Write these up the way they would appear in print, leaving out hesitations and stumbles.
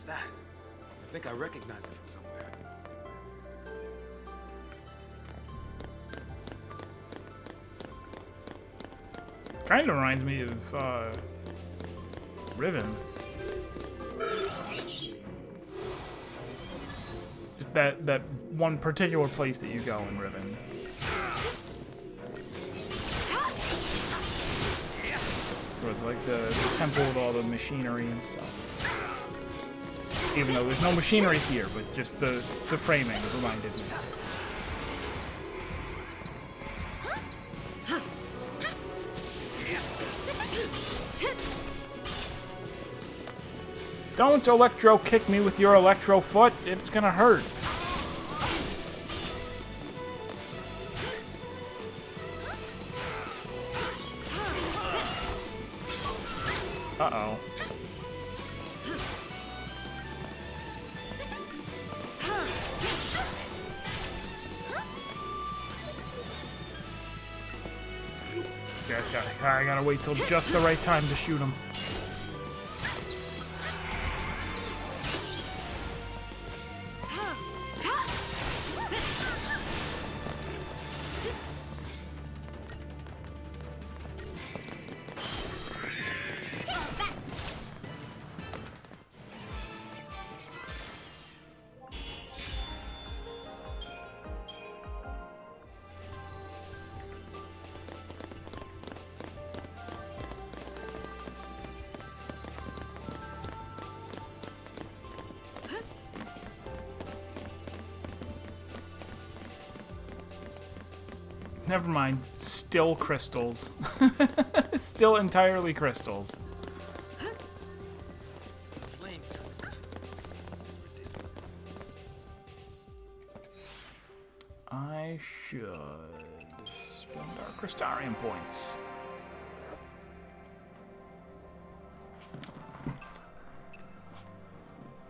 What's that? I think I recognize it from somewhere. Kind of reminds me of Riven. Just that one particular place that you go in Riven. Where it's like the temple with all the machinery and stuff. Even though there's no machinery here, but just the framing reminded me. Don't electro kick me with your electro foot. It's gonna hurt. Uh-oh. I gotta wait till just the right time to shoot him. Never mind. Still crystals. Still entirely crystals. Flames turn to crystal. This is ridiculous. I should spend our crystarium points.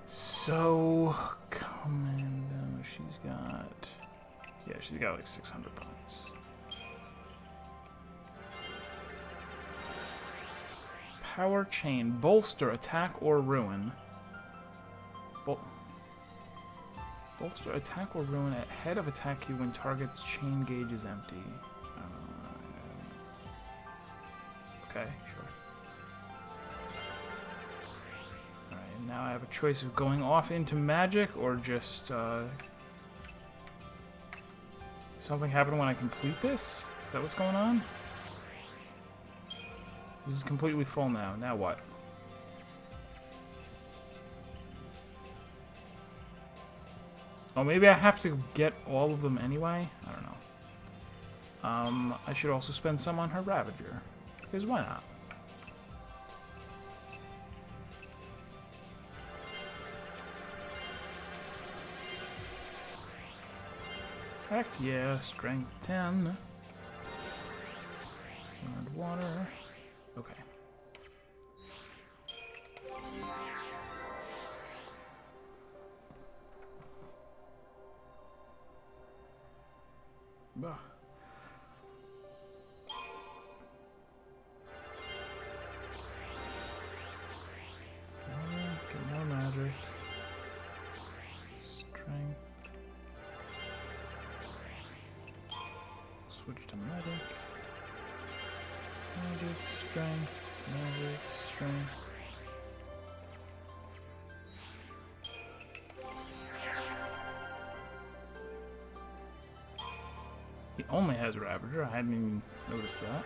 So, Commando, she's got... Yeah, she's got like 600 points. Power chain, bolster, attack, or ruin. Bolster, attack, or ruin at head of attack you when target's chain gauge is empty. Okay, sure. Alright, now I have a choice of going off into magic or just something happen when I complete this? Is that what's going on? This is completely full now. Now what? Oh, maybe I have to get all of them anyway? I don't know. I should also spend some on her Ravager. Because why not? Heck yeah, strength 10. And water. Okay. Bah. Get more magic. Strength. Switch to magic. Magic, strength, magic, strength. He only has Ravager. I hadn't even noticed that.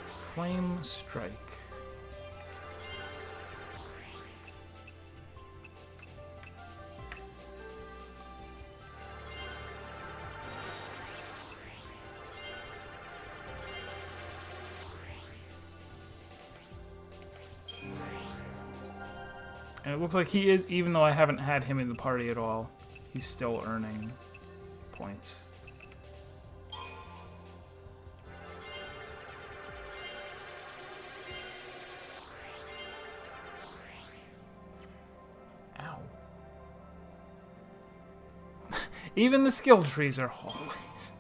Flame Strike. And it looks like he is, even though I haven't had him in the party at all, he's still earning points. Ow. Even the skill trees are hallways.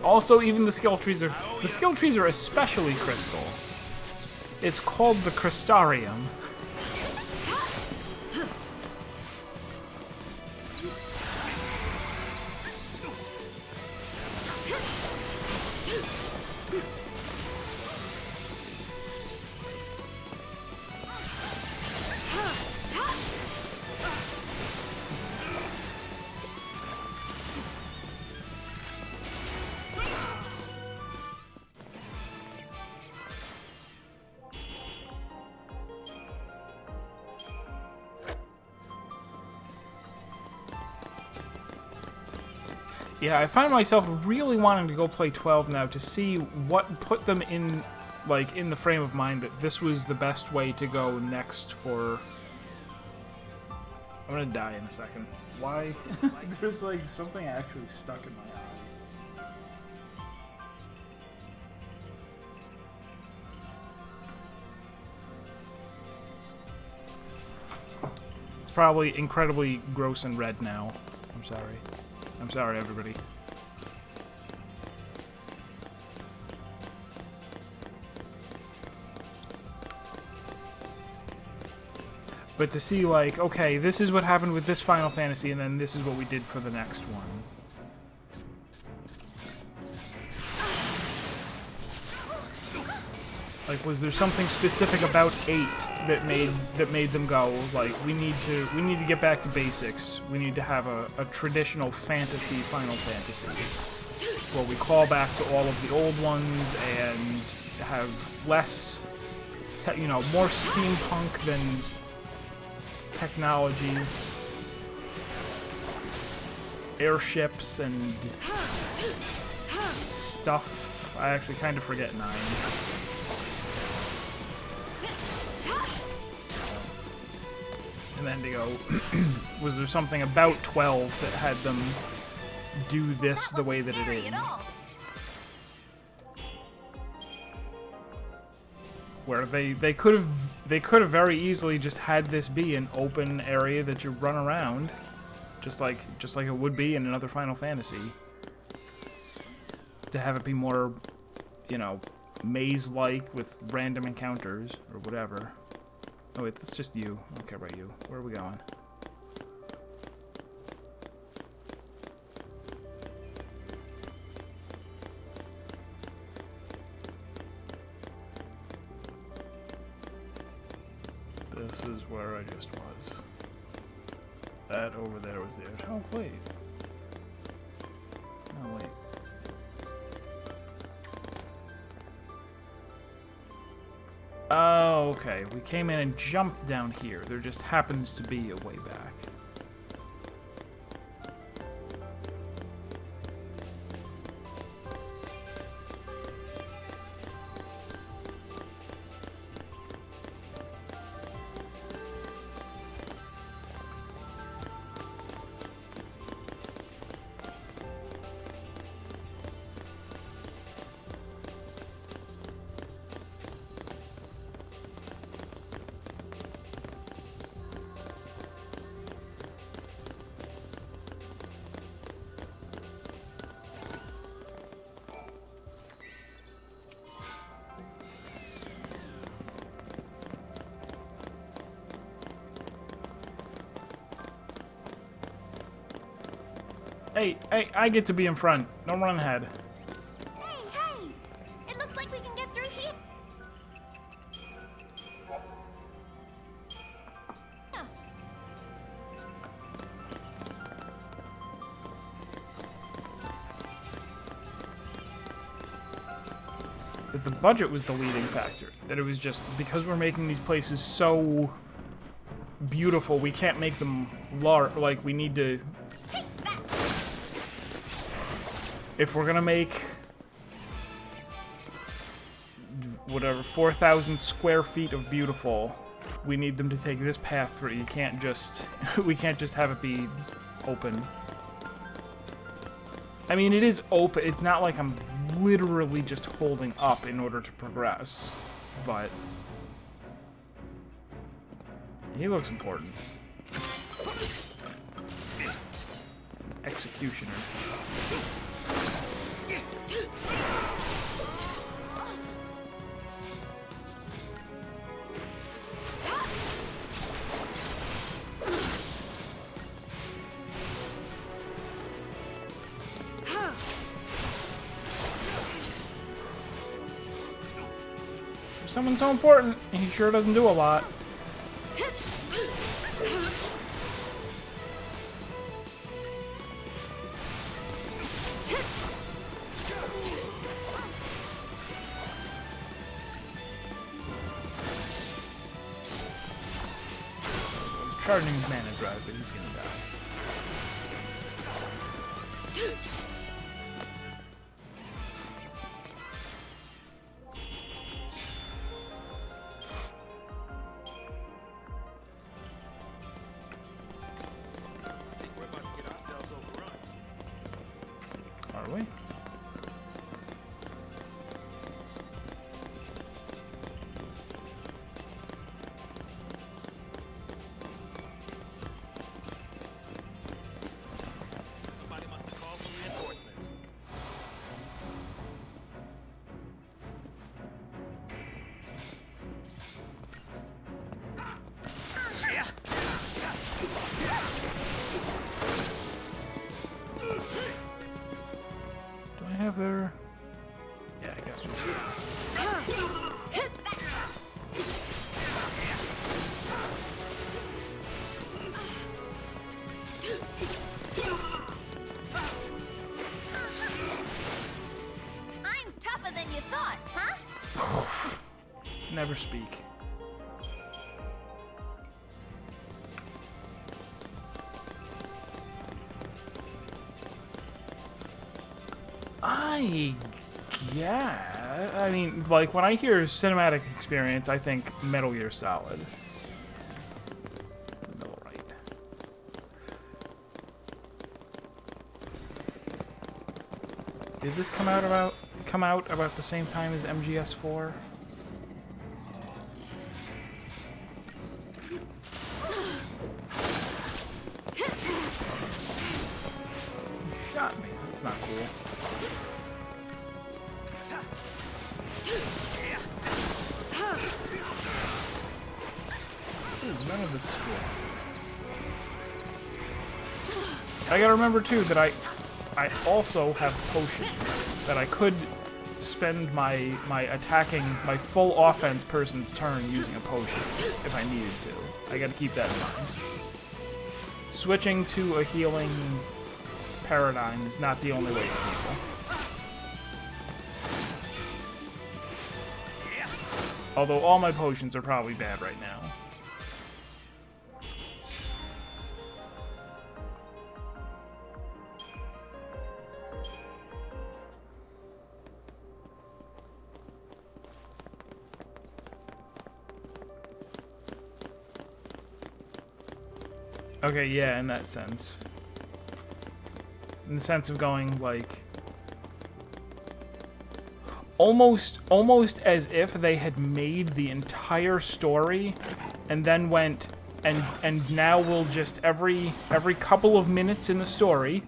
Also, even the skill trees are especially crystal. It's called the Crystarium. Yeah, I find myself really wanting to go play 12 now to see what put them in, like, in the frame of mind that this was the best way to go next for... I'm gonna die in a second. Why? There's, like, something actually stuck in my eye. It's probably incredibly gross and red now. I'm sorry. I'm sorry, everybody. But to see, like, okay, this is what happened with this Final Fantasy, and then this is what we did for the next one. Like, was there something specific about 8 that made them go, like, we need to get back to basics. We need to have a traditional fantasy Final Fantasy where we call back to all of the old ones and have less, you know, more steampunk than technology, airships and stuff. I actually kind of forget 9. And then to go, was there something about 12 that had them do this the way that it is? Where they could have very easily just had this be an open area that you run around, just like it would be in another Final Fantasy. To have it be more, you know, maze-like with random encounters or whatever. Oh wait, that's just you. I don't care about you. Where are we going? This is where I just was. That over there was the edge. Oh wait. Oh wait. Oh, okay. We came in and jumped down here. There just happens to be a way back. Hey, I get to be in front. Don't run ahead. Hey! It looks like we can get through here. Huh. That the budget was the leading factor. That it was just, because we're making these places so beautiful, we can't make them large. Like, we need to... If we're gonna make whatever 4,000 square feet of beautiful, we need them to take this path through. You can't just we can't just have it be open. I mean, it is open. It's not like I'm literally just holding up in order to progress, but he looks important. Executioner. For someone so important, he sure doesn't do a lot. Charging his mana drive, but he's gonna die. I think we're about to get ourselves overrun. Are we? Somebody must have called for reinforcements. Do I have their... Yeah, I guess we'll see. I'm tougher than you thought, huh? Never speak. Yeah, I mean, like, when I hear cinematic experience, I think Metal Gear Solid. Middle right. Did this come out about the same time as MGS4? You shot me. That's not cool. Ooh, none of this is cool. I gotta remember too that I also have potions that I could spend my full offense person's turn using a potion if I needed to. I gotta keep that in mind. Switching to a healing paradigm is not the only way to heal. Although all my potions are probably bad right now. Okay, yeah, in that sense. In the sense of going, like... Almost as if they had made the entire story and then went and now we'll just every couple of minutes in the story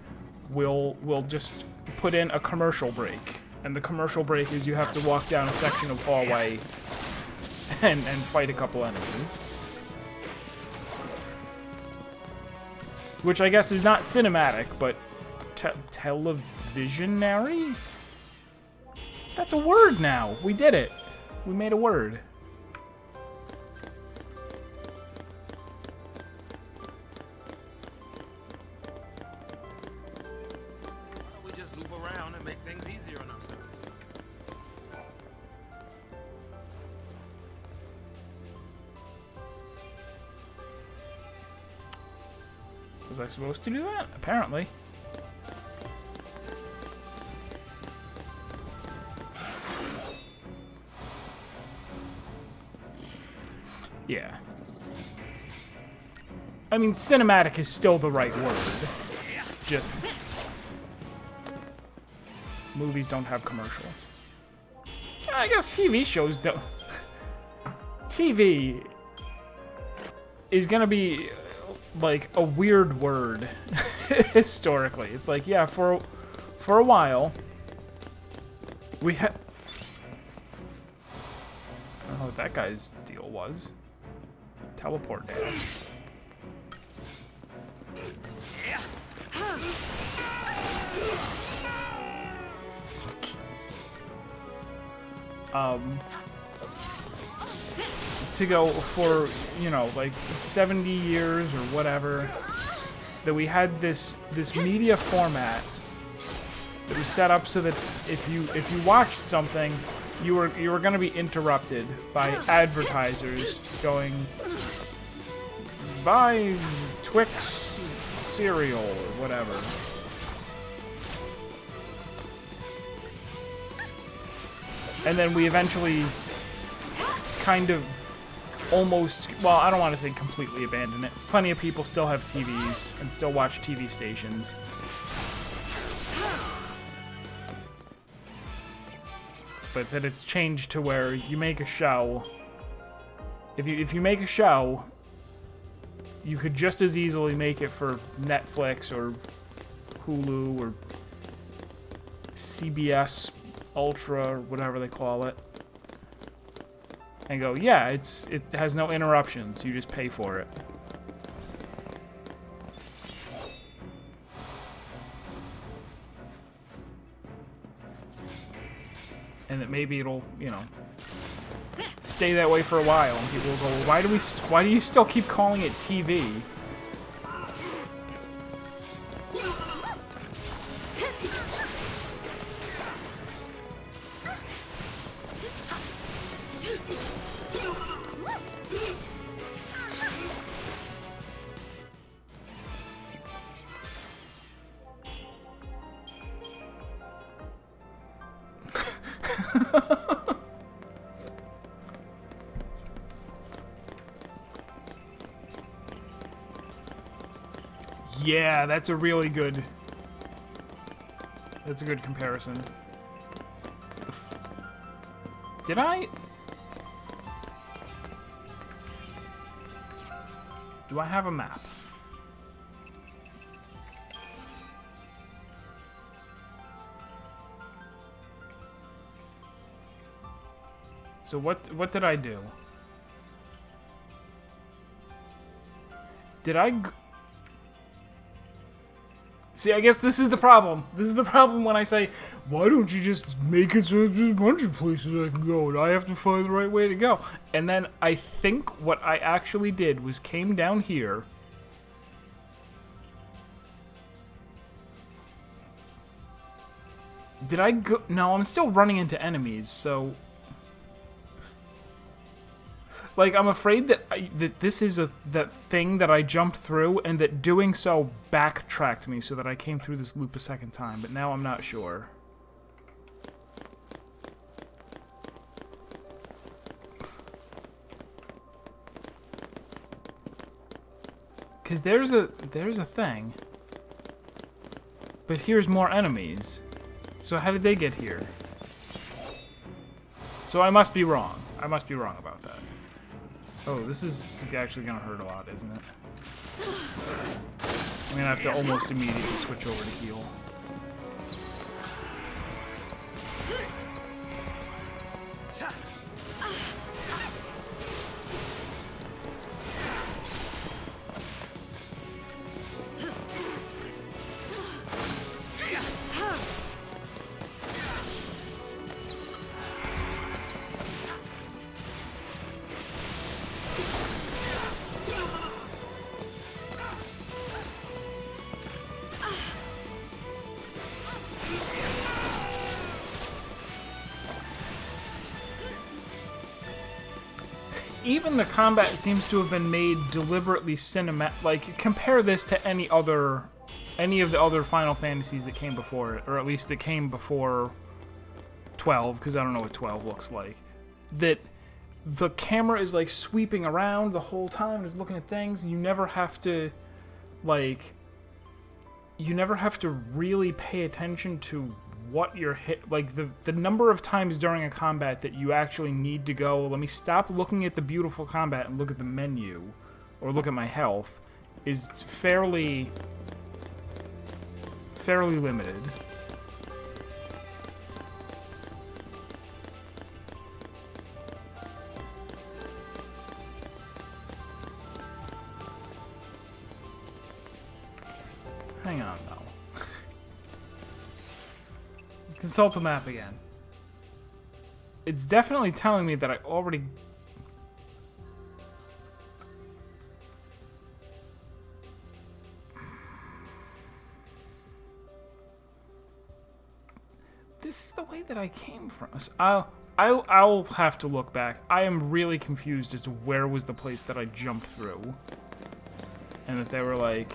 we'll just put in a commercial break. And the commercial break is you have to walk down a section of hallway and fight a couple enemies. Which I guess is not cinematic, but televisionary? That's a word now. We did it. We made a word. Why don't we just loop around and make things easier on ourselves? Was I supposed to do that? Apparently. Yeah. I mean, cinematic is still the right word. Just... movies don't have commercials. I guess TV shows don't... TV is gonna be, like, a weird word, historically. It's like, yeah, for a while, We had... I don't know what that guy's deal was. Teleport dash. To go for, you know, like 70 years or whatever, that we had this media format that was set up so that if you watched something, you were going to be interrupted by advertisers going, buy Twix cereal or whatever. And then we eventually kind of almost, well, I don't want to say completely abandon it. Plenty of people still have TVs and still watch TV stations. But that it's changed to where you make a show. If you make a show, you could just as easily make it for Netflix or Hulu or CBS Ultra or whatever they call it. And go, yeah, it has no interruptions. You just pay for it. And that maybe it'll, you know, stay that way for a while, and people will go, well, why do you still keep calling it TV? Yeah, that's a really good... That's a good comparison. Did I... Do I have a map? So what did I do? Did I... See, I guess this is the problem. This is the problem when I say, why don't you just make it so there's a bunch of places I can go and I have to find the right way to go. And then I think what I actually did was came down here. Did I go? No, I'm still running into enemies, so... Like, I'm afraid that that this is that thing that I jumped through, and that doing so backtracked me so that I came through this loop a second time, but now I'm not sure. Because there's a thing. But here's more enemies. So how did they get here? So I must be wrong. I must be wrong about that. Oh, this is actually gonna hurt a lot, isn't it? I'm gonna have to almost immediately switch over to heal. Even the combat seems to have been made deliberately cinematic. Like, compare this to any of the other Final Fantasies that came before it, or at least that came before 12, because I don't know what 12 looks like. That the camera is like sweeping around the whole time, is looking at things, and you never have to, like, really pay attention to what you're hit, like the number of times during a combat that you actually need to go, let me stop looking at the beautiful combat and look at the menu, or look at my health, is fairly limited. Hang on, though. Consult the map again. It's definitely telling me that I already... This is the way that I came from. I'll have to look back. I am really confused as to where was the place that I jumped through. And that they were like...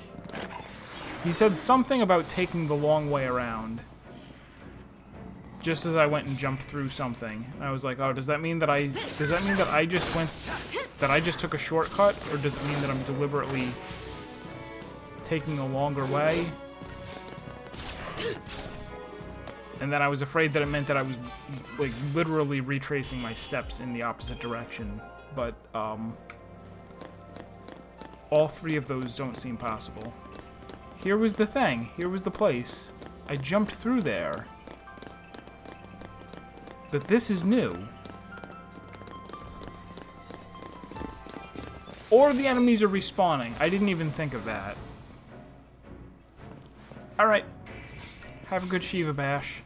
He said something about taking the long way around. Just as I went and jumped through something. And I was like, oh, does that mean that I just took a shortcut? Or does it mean that I'm deliberately taking a longer way? And then I was afraid that it meant that I was, like, literally retracing my steps in the opposite direction. But, all three of those don't seem possible. Here was the thing. Here was the place. I jumped through there. But this is new. Or the enemies are respawning. I didn't even think of that. Alright. Have a good Shiva Bash.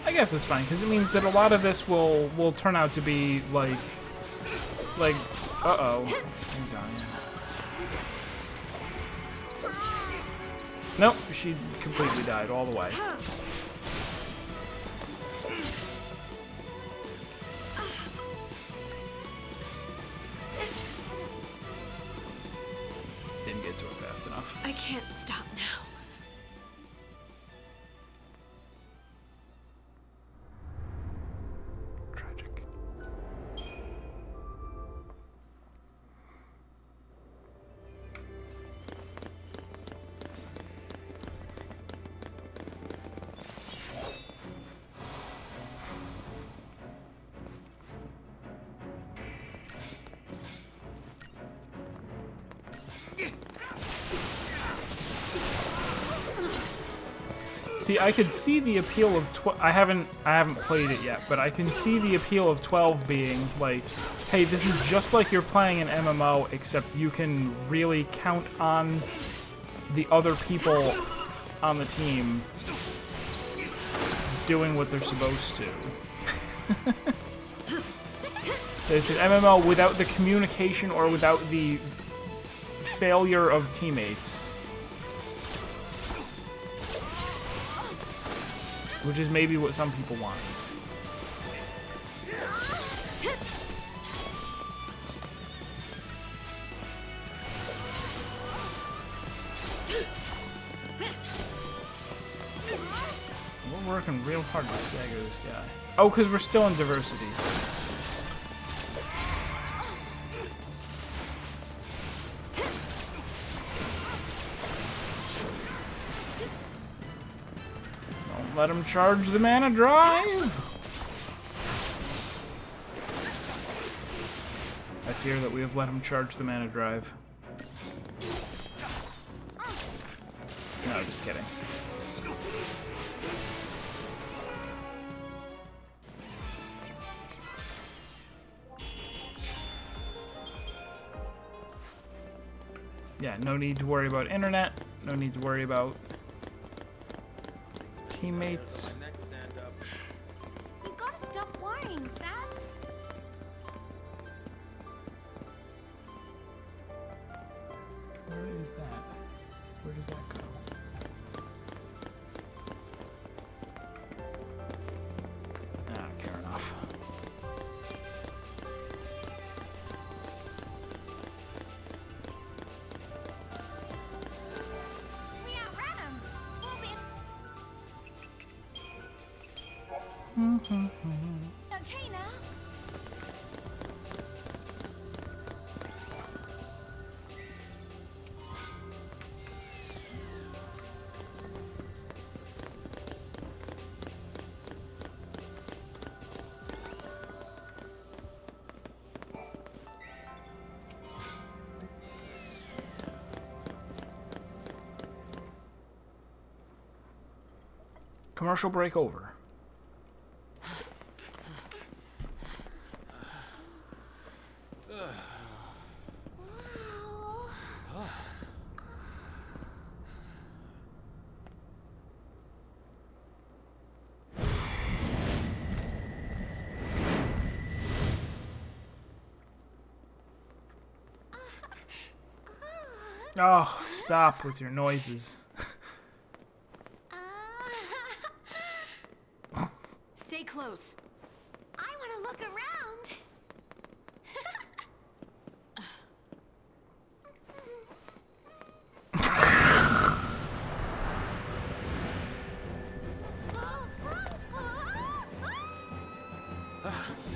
I guess it's fine, because it means that a lot of this will turn out to be, like, uh-oh. I'm dying. Nope, she completely died all the way. Didn't get to it fast enough. I can't stop now. Tragic. See, I could see the appeal of I haven't played it yet, but I can see the appeal of 12 being like, hey, this is just like you're playing an MMO, except you can really count on the other people on the team doing what they're supposed to. It's an MMO without the communication or without the failure of teammates. Which is maybe what some people want. We're working real hard to stagger this guy. Oh, because we're still in diversity. Let him charge the mana drive! I fear that we have let him charge the mana drive. No, just kidding. Yeah, no need to worry about internet. No need to worry about teammates. Next stand up. We gotta stop worrying, Sass. Where is that? Where does that go? I don't care enough. We outran him. We'll be okay now. Commercial break over. Oh, stop with your noises. Stay close. I want to look around.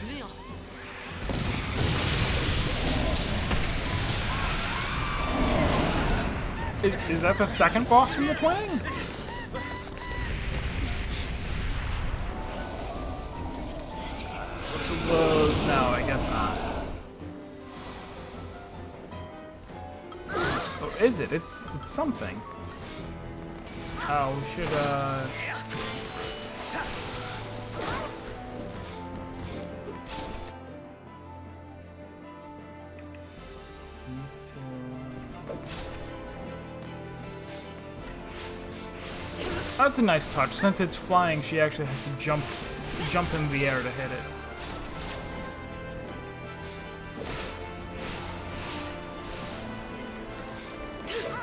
Leo. Is that the second boss we are playing? No, I guess not. Oh, is it? It's something. Oh, we should, That's a nice touch. Since it's flying, she actually has to jump in the air to hit it.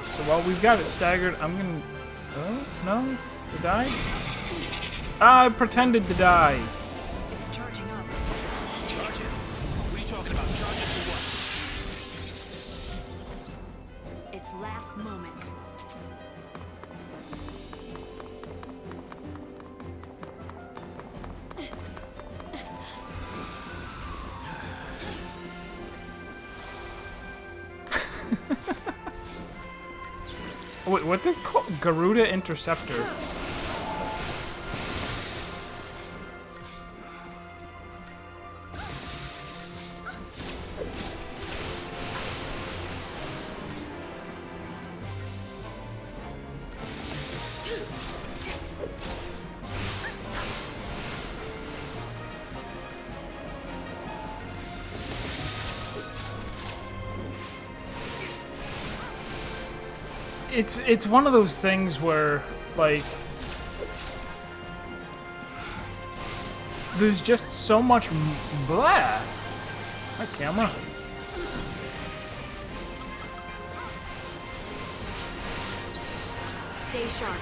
So while we've got it staggered, I'm gonna... Oh, no? To die? I pretended to die. It's charging up. Charge it? What are you talking about? Charge it for what? Its last moments. Wait, what's it called? Garuda Interceptor. It's one of those things where, like, there's just so much blah. My camera. Stay sharp.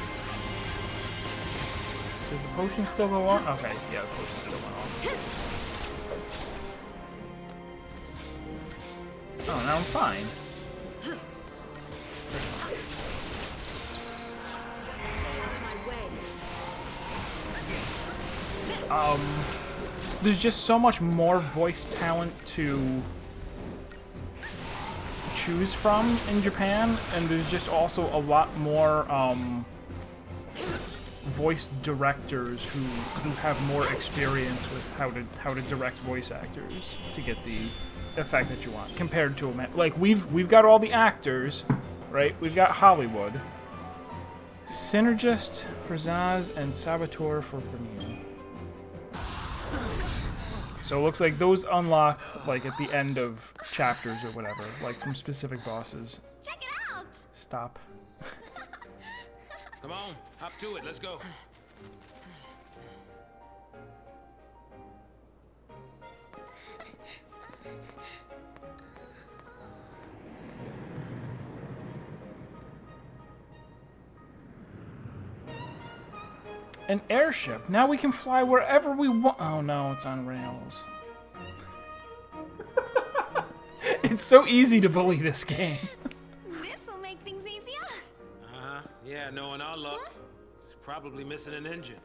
Does the potion still go on? Okay, yeah, the potion still went on. Oh, now I'm fine. There's just so much more voice talent to choose from in Japan, and there's just also a lot more voice directors who have more experience with how to direct voice actors to get the effect that you want, compared to like we've got all the actors, right? We've got Hollywood, Synergist for Zaz, and Saboteur for Premiere. So it looks like those unlock, like, at the end of chapters or whatever, like, from specific bosses. Check it out. Stop. Come on, hop to it. Let's go. An airship. Now we can fly wherever we want. Oh no, it's on rails. It's so easy to bully this game. This'll make things easier. Uh-huh. Yeah, knowing our luck, it's probably missing an engine.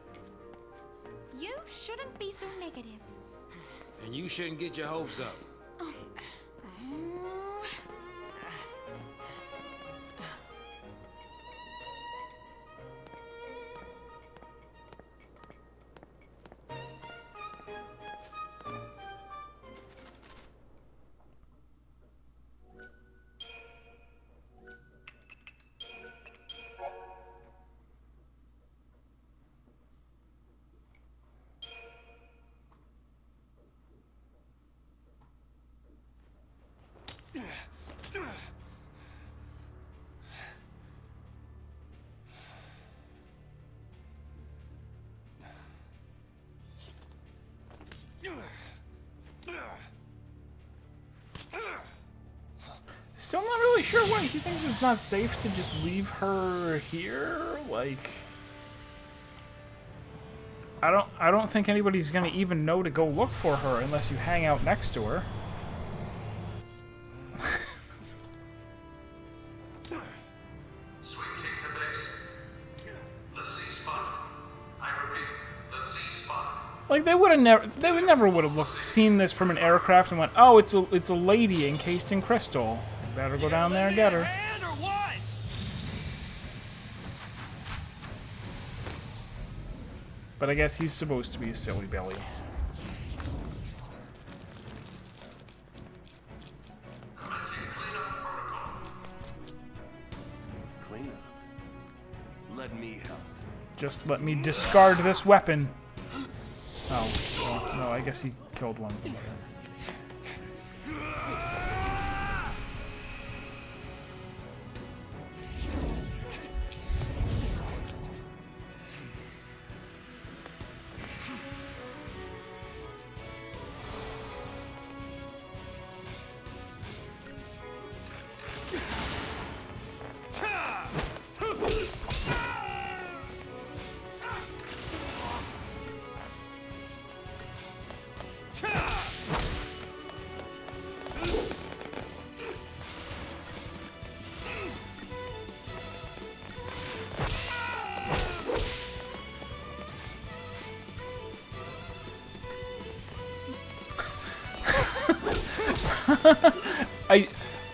You shouldn't be so negative. And you shouldn't get your hopes up. Still not really sure why he thinks it's not safe to just leave her here. Like, I don't think anybody's gonna even know to go look for her unless you hang out next to her. Like they would never would have seen this from an aircraft and went, "Oh, it's a lady encased in crystal. Better go down there and get her." But I guess he's supposed to be a silly Billy. Clean up. Let me help. Just let me discard this weapon. Oh, well, no, I guess he killed one of them.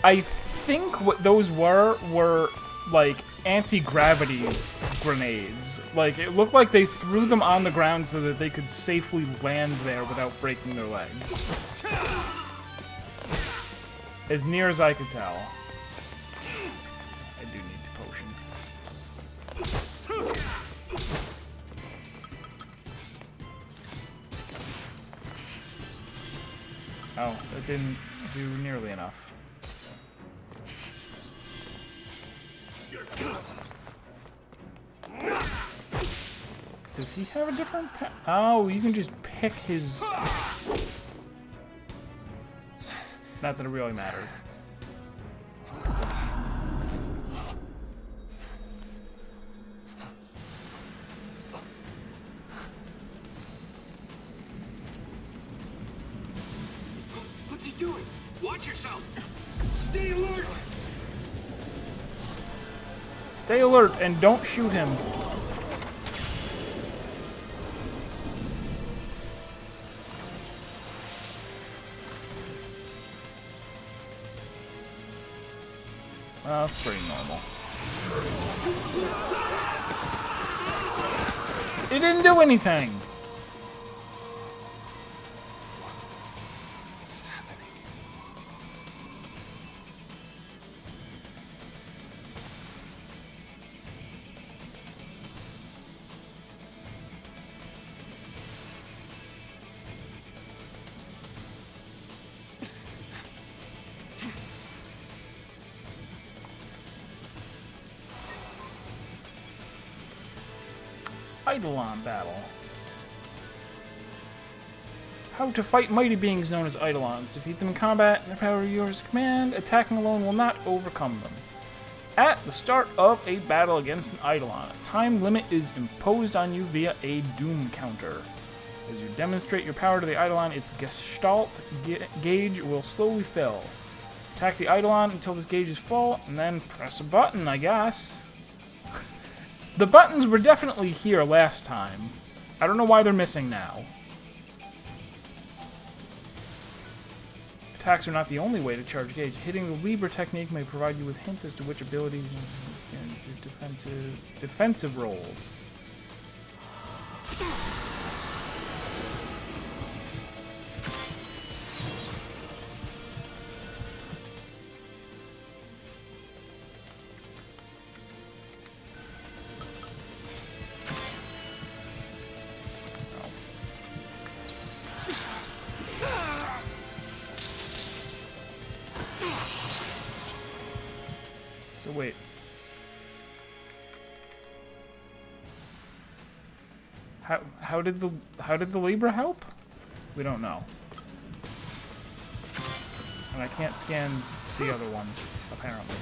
I think what those were like anti-gravity grenades. Like it looked like they threw them on the ground so that they could safely land there without breaking their legs. As near as I could tell. I do need the potion. Oh, that didn't do nearly enough. Does he have a different oh, you can just pick his... Not that it really mattered. What's he doing? Watch yourself. Stay alert. Stay alert and don't shoot him. Well, that's pretty normal. It didn't do anything! What's happening? Eidolon battle. How to fight mighty beings known as Eidolons. Defeat them in combat, and their power is yours to command. Attacking alone will not overcome them. At the start of a battle against an Eidolon, a time limit is imposed on you via a doom counter. As you demonstrate your power to the Eidolon, its Gestalt gauge will slowly fill. Attack the Eidolon until this gauge is full, and then press a button, I guess. The buttons were definitely here last time. I don't know why they're missing now. Attacks are not the only way to charge gauge. Hitting the Libra technique may provide you with hints as to which abilities and defensive rolls. So wait. How did the Libra help? We don't know. And I can't scan the other one, apparently.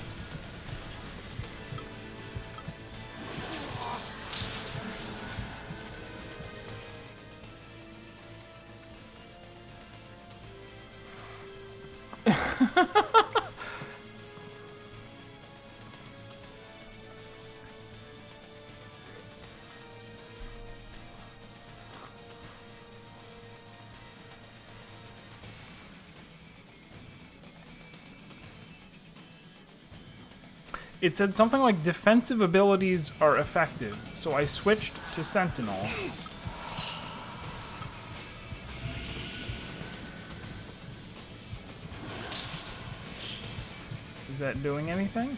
It said something like defensive abilities are effective, so I switched to Sentinel. Is that doing anything?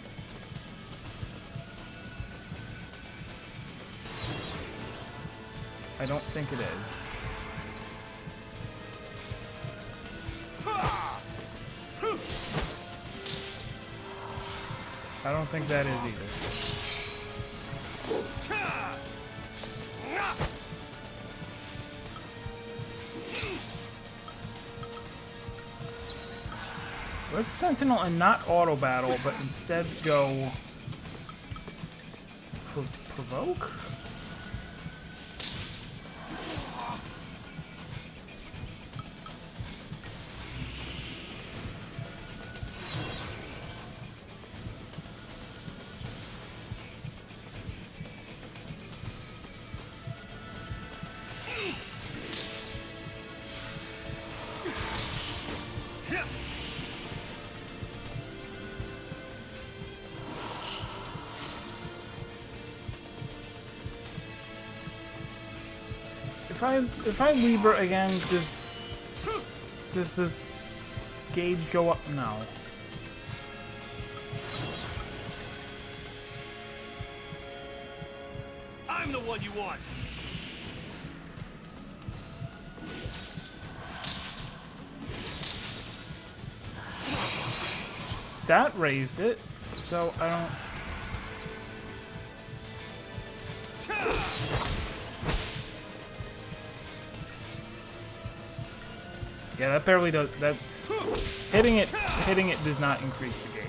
I don't think it is. I don't think that is either. Let's Sentinel and not auto battle, but instead go provoke? If I Libra again, does the gauge go up? No. I'm the one you want. That raised it, so I don't... Yeah, that barely does. That's hitting it. Hitting it does not increase the gauge.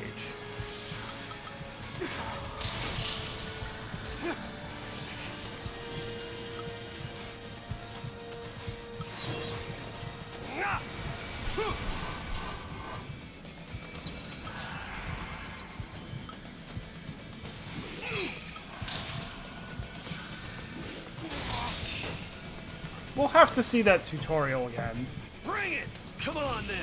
We'll have to see that tutorial again. Bring it! Come on, then!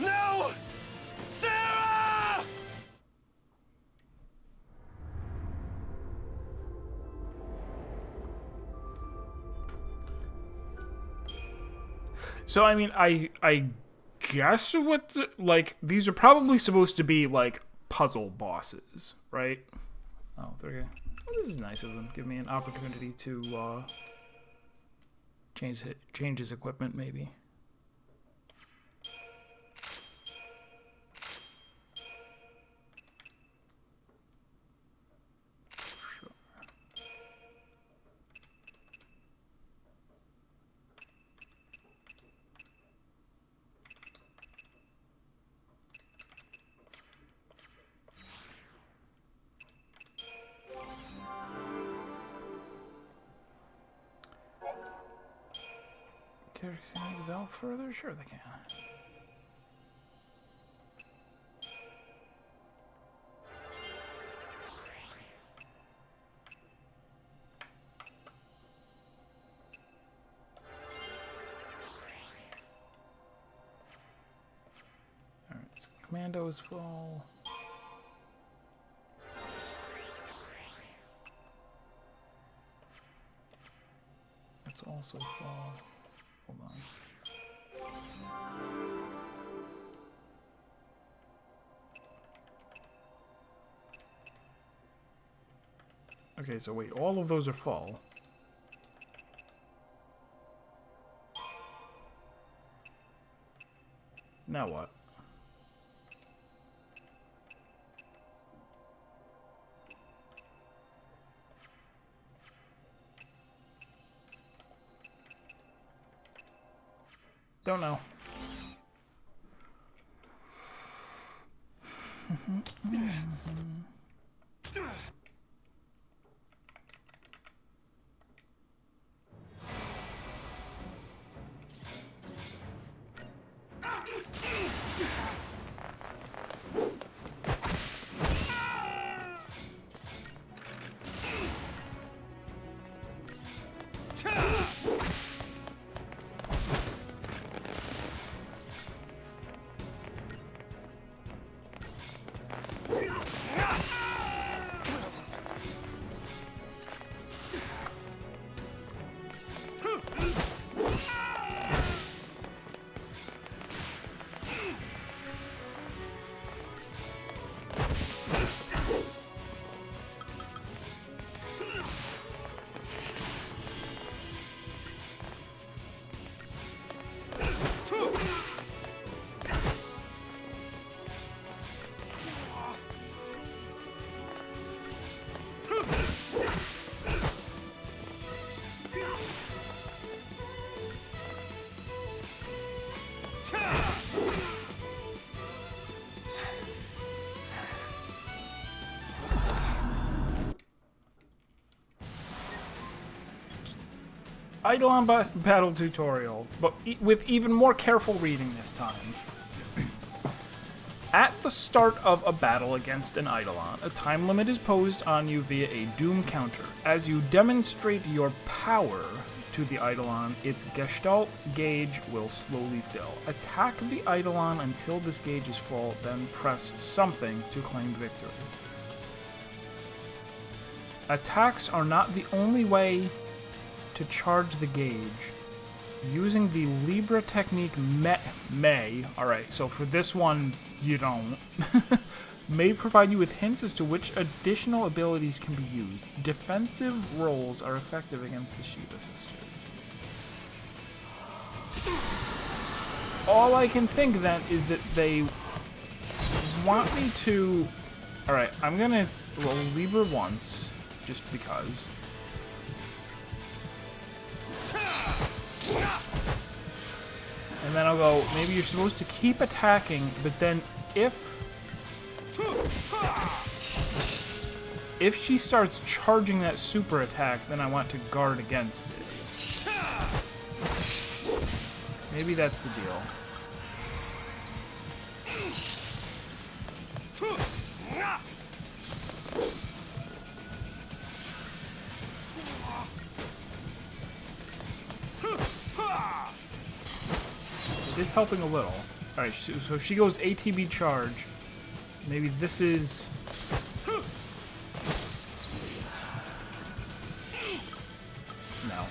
No! Sarah! So, I mean, I guess what the, like, these are probably supposed to be, like, puzzle bosses, right? Oh, they're... Oh, this is nice of them. Give me an opportunity to, change his equipment, maybe. Characters can develop further? Sure they can. Alright, so Commando is full. That's also full. Hold on. Okay, so wait, all of those are full. Now what? Don't know. Eidolon battle tutorial, but with even more careful reading this time. At the start of a battle against an Eidolon, a time limit is posed on you via a doom counter. As you demonstrate your power to the Eidolon, its Gestalt gauge will slowly fill. Attack the Eidolon until this gauge is full, then press something to claim victory. Attacks are not the only way to charge the gauge. Using the Libra technique may, alright, so for this one, you don't, may provide you with hints as to which additional abilities can be used. Defensive rolls are effective against the Shiva Sisters. All I can think then is that they want me to... Alright, I'm gonna roll Libra once, just because. And then I'll go, maybe you're supposed to keep attacking, but then if she starts charging that super attack, then I want to guard against it. Maybe that's the deal. It is helping a little. Alright, so she goes ATB charge. Maybe this is... No.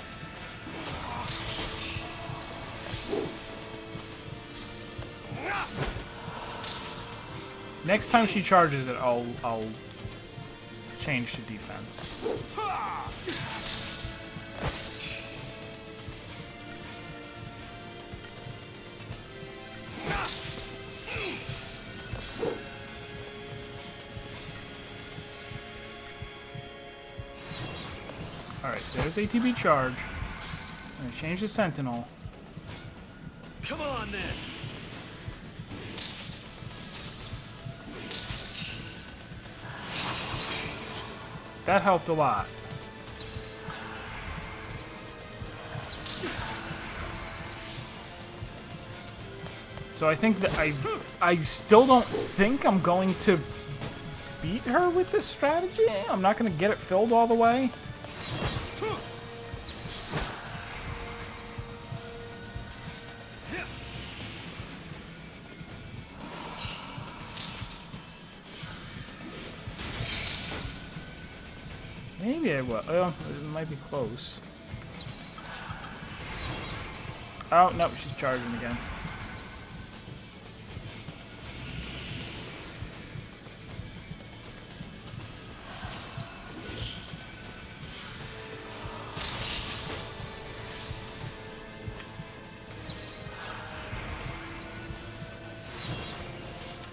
Next time she charges it, I'll change to defense. Alright, there's ATB charge. I'm gonna change to Sentinel. Come on then. That helped a lot. So I think that I still don't think I'm going to beat her with this strategy. I'm not going to get it filled all the way. Maybe I will. Oh, it might be close. Oh, no, she's charging again.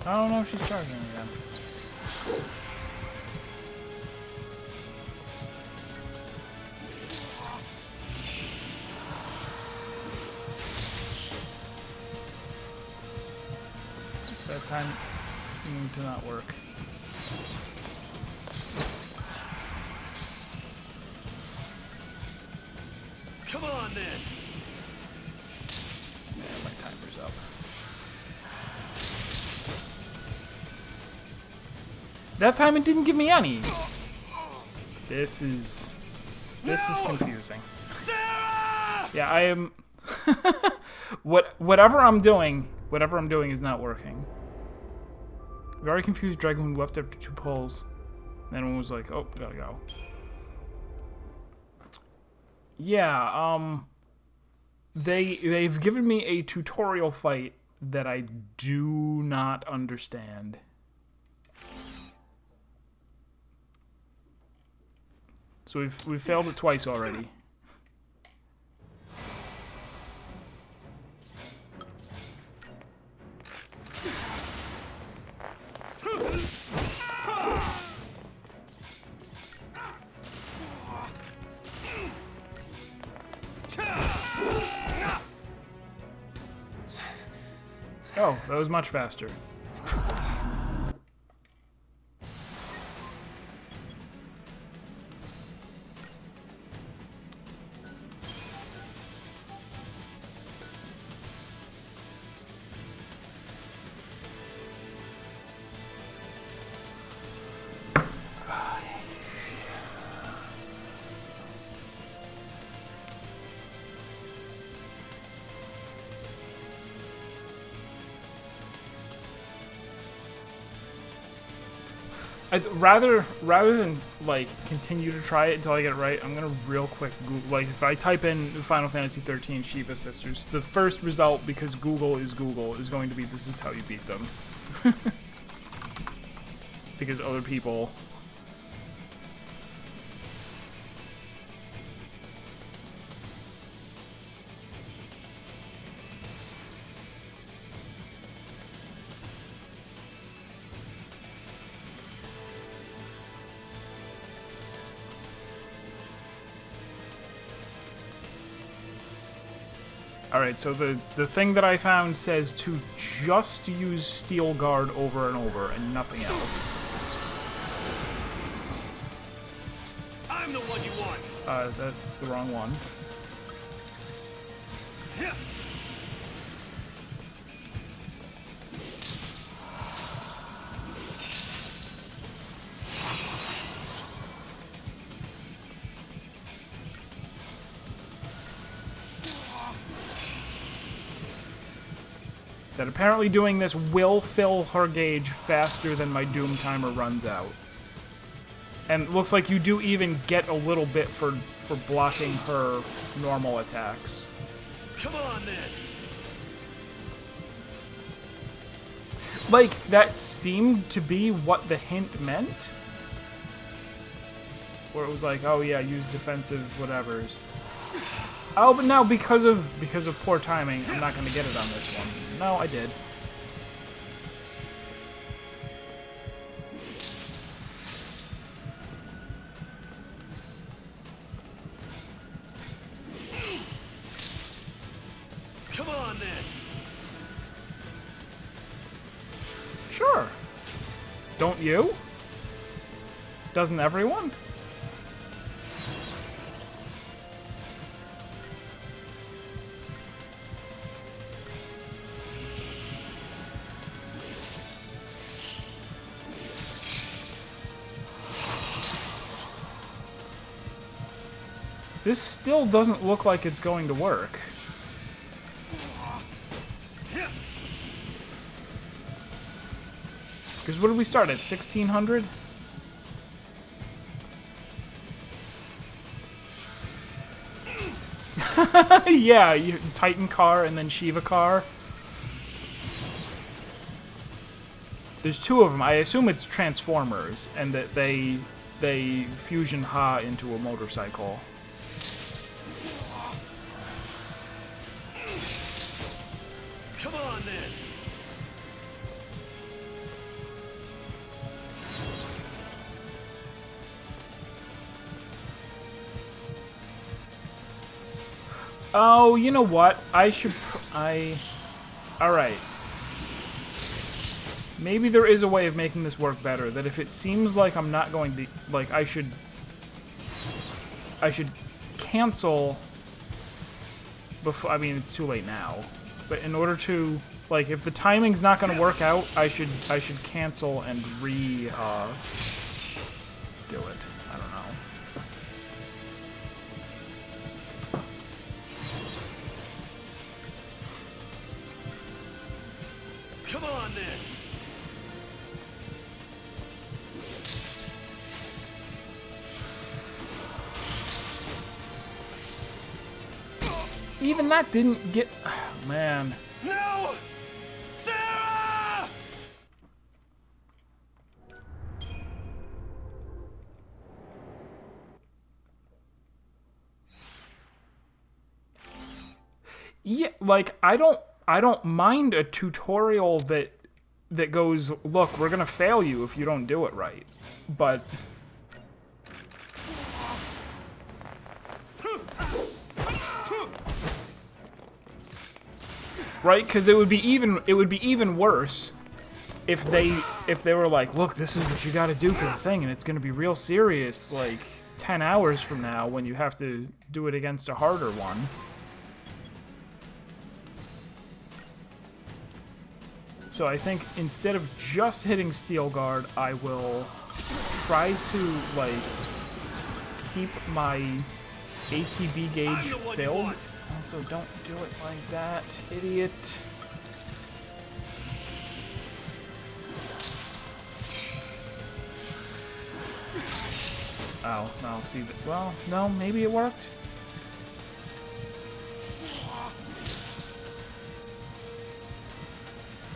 I don't know if she's charging again. That time seemed to not work. Come on, then. Yeah, my timer's up. That time it didn't give me any. This is confusing. Sarah! Yeah, I am. Whatever I'm doing is not working. Very confused dragon who left after 2 pulls. Then one was like, "Oh, gotta go." Yeah, they've given me a tutorial fight that I do not understand. So we've failed it twice already. Oh, that was much faster. Rather than like continue to try it until I get it right, I'm gonna real quick Google, like if I type in Final Fantasy XIII Shiva Sisters, the first result, because Google, is going to be this is how you beat them. Because other people. Alright, so the thing that I found says to just use Steel Guard over and over and nothing else. I'm the one you want. That's the wrong one. That apparently doing this will fill her gauge faster than my Doom timer runs out. And it looks like you do even get a little bit for blocking her normal attacks. Come on, then. Like, that seemed to be what the hint meant. Where it was like, oh yeah, use defensive whatevers. Oh, but no, because of poor timing, I'm not going to get it on this one. No, I did. Come on, then. Sure. Don't you? Doesn't everyone? This still doesn't look like it's going to work. Because what did we start at? 1600? Yeah, Titan car and then Shiva car. There's 2 of them. I assume it's Transformers, and that they fusion Ha into a motorcycle. Come on, then. Oh, you know what? I should... Alright. maybe there is a way of making this work better. That if it seems like I'm not going to, like, I should cancel before. I mean, it's too late now. But in order to, like, if the timing's not going to work out, I should cancel and do it. I don't know. Come on, then. Even that didn't get... Oh, man. No! Sarah! Yeah, like, I don't mind a tutorial that goes, look, we're gonna fail you if you don't do it right. But... Right? Because it would be even worse if they were like, look, this is what you got to do for the thing, and it's going to be real serious, like 10 hours from now when you have to do it against a harder one. So I think instead of just hitting Steel Guard, I will try to like keep my ATB gauge filled. Also, don't do it like that, idiot. Oh, no, see, well, no, maybe it worked.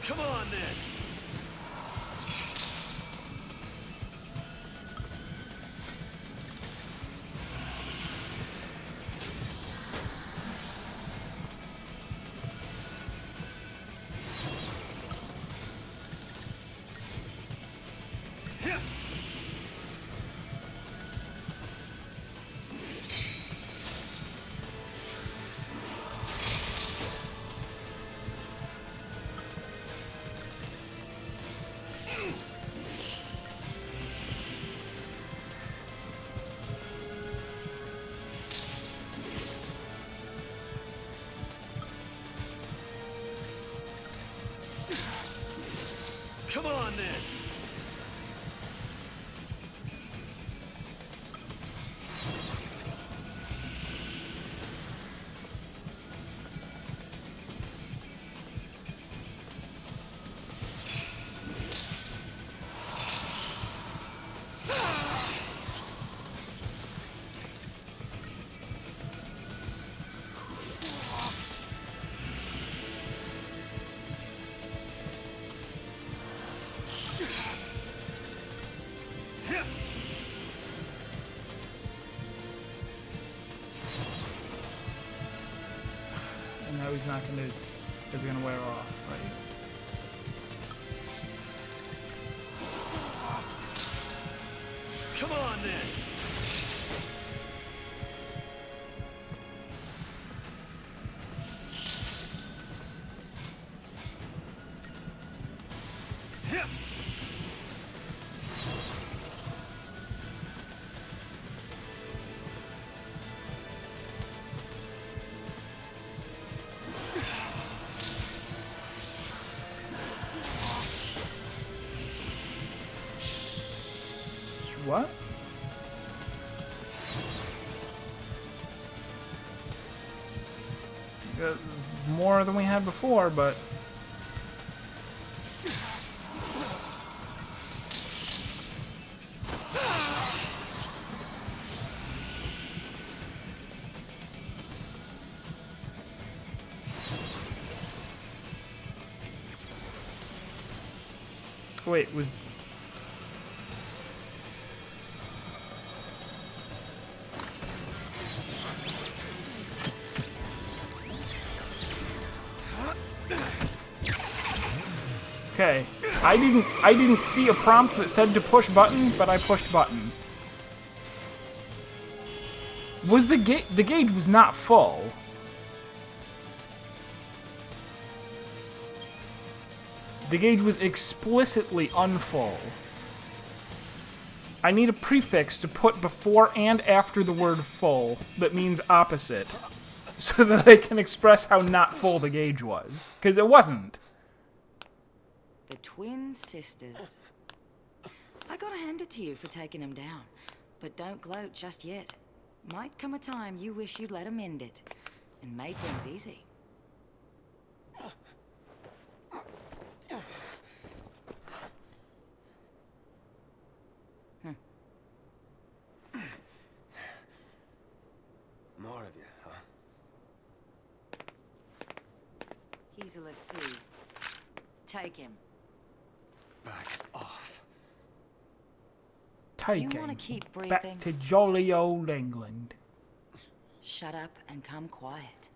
Come on, then. Come on, then. And now he's not gonna, is gonna wear off, right? Come on, then. What? More than we had before, but... Wait, was... Okay, I didn't see a prompt that said to push button, but I pushed button. Was the gauge was not full. The gauge was explicitly unfull. I need a prefix to put before and after the word full that means opposite, so that I can express how not full the gauge was. Because it wasn't. The twin sisters. I gotta hand it to you for taking them down. But don't gloat just yet. Might come a time you wish you'd let them end it. And made things easy. More of you, huh? He's a lessee. Take him. Back off. Taking wanna keep breathing? back to jolly old England. Shut up and come quiet.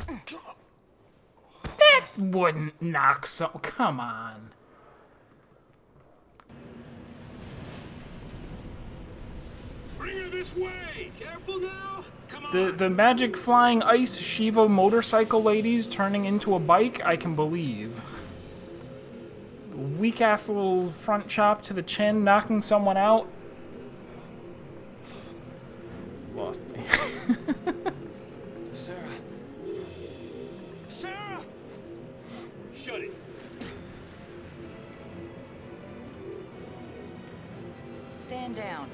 That wouldn't knock so. Come on. Bring her this way! Careful now! Come on! The magic flying ice Shiva motorcycle ladies turning into a bike, I can believe. Weak ass little front chop to the chin, knocking someone out. Lost me. Sarah. Sarah! Shut it. Stand down.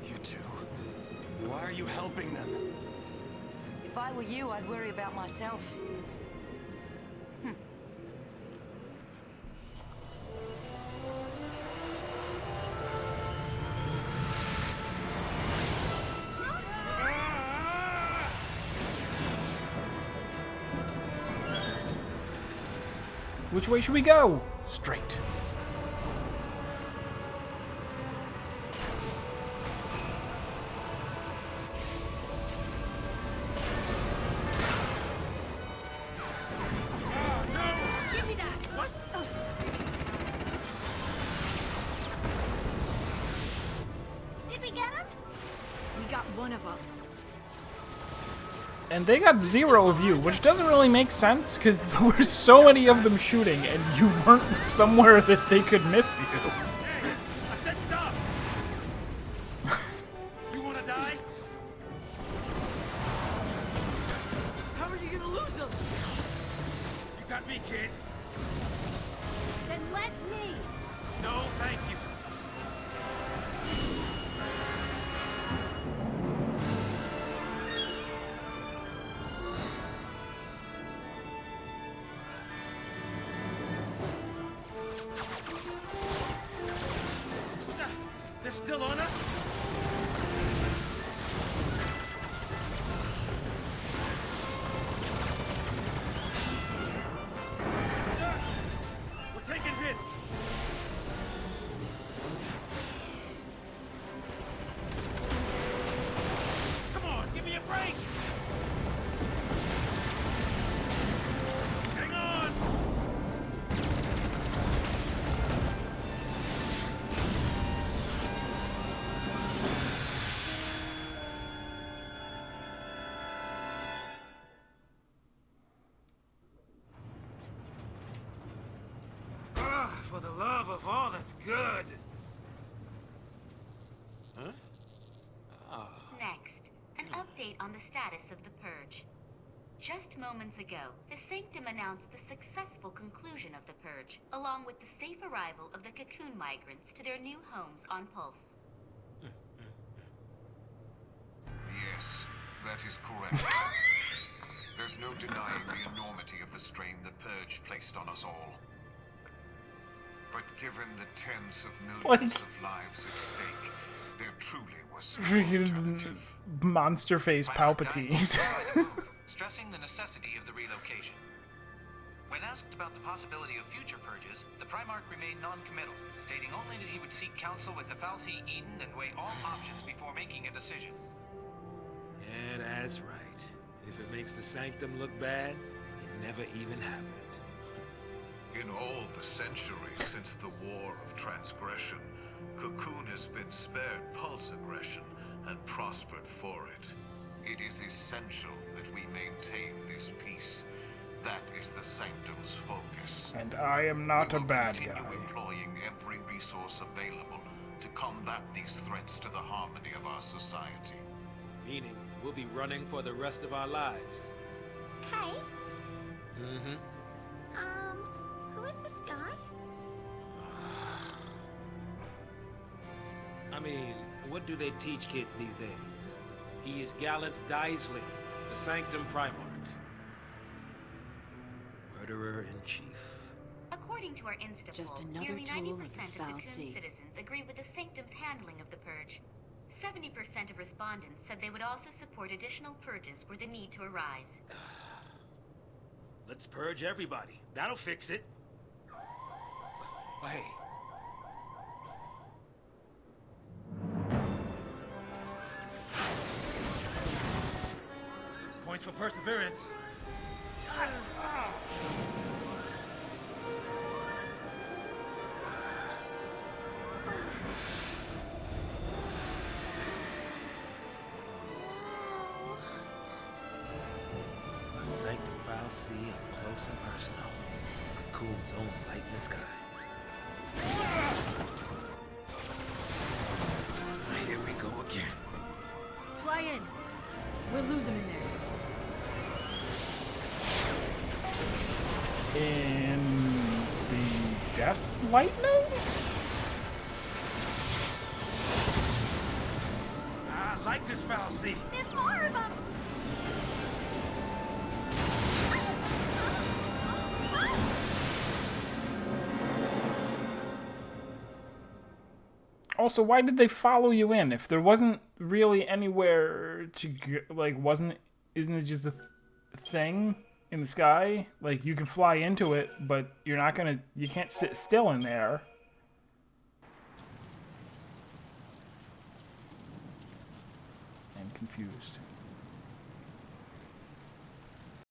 You two. Why are you helping them? If I were you, I'd worry about myself. Which way should we go? Straight. Give me that! What? Did we get him? We got one of them. And they got 0 of you, which doesn't really make sense, because there were so many of them shooting, and you weren't somewhere that they could miss you. Hey! I said stop! You wanna die? How are you gonna lose them? You got me, kid. Then let me! No, thank you. They're still on us? We're taking hits. Come on, give me a break. Hang on. For the love of all that's good. Huh? Next, an update on the status of the Purge. Just moments ago, the Sanctum announced the successful conclusion of the Purge, along with the safe arrival of the cocoon migrants to their new homes on Pulse. Yes, that is correct. There's no denying the enormity of the strain the Purge placed on us all. But given the tens of millions of lives at stake, there truly was no alternative. Monster face Palpatine. Stressing the necessity of the relocation. When asked about the possibility of future purges, the Primarch remained non-committal, stating only that he would seek counsel with the Fal'Cie Eden and weigh all options before making a decision. Yeah, that's right. If it makes the Sanctum look bad, it never even happened. In all the centuries since the War of Transgression, Cocoon has been spared pulse aggression and prospered for it. It is essential that we maintain this peace. That is the Sanctum's focus. And I am not a bad We will guy. continue employing every resource available to combat these threats to the harmony of our society. Meaning, we'll be running for the rest of our lives. Hey, Mm-hmm. who is this guy? I mean, what do they teach kids these days? He's Gallant Daisley, the Sanctum Primarch. Murderer-in-Chief. According to our Insta Just poll, another nearly tool 90% of the of foul Cocoon sea. citizens agree with the Sanctum's handling of the Purge. 70% of respondents said they would also support additional purges were the need to arise. Let's purge everybody. That'll fix it. Oh, hey. Points for perseverance. A Sanctum Foul Sea up close and personal. Cocoon's own light in the sky. Here we go again. Fly in. We'll lose him in there. In the Death Lightning? I like this Foul Sea. There's more of them! Also, why did they follow you in? If there wasn't really anywhere to go, like, isn't it just a thing in the sky? Like, you can fly into it, but you can't sit still in there. I'm confused.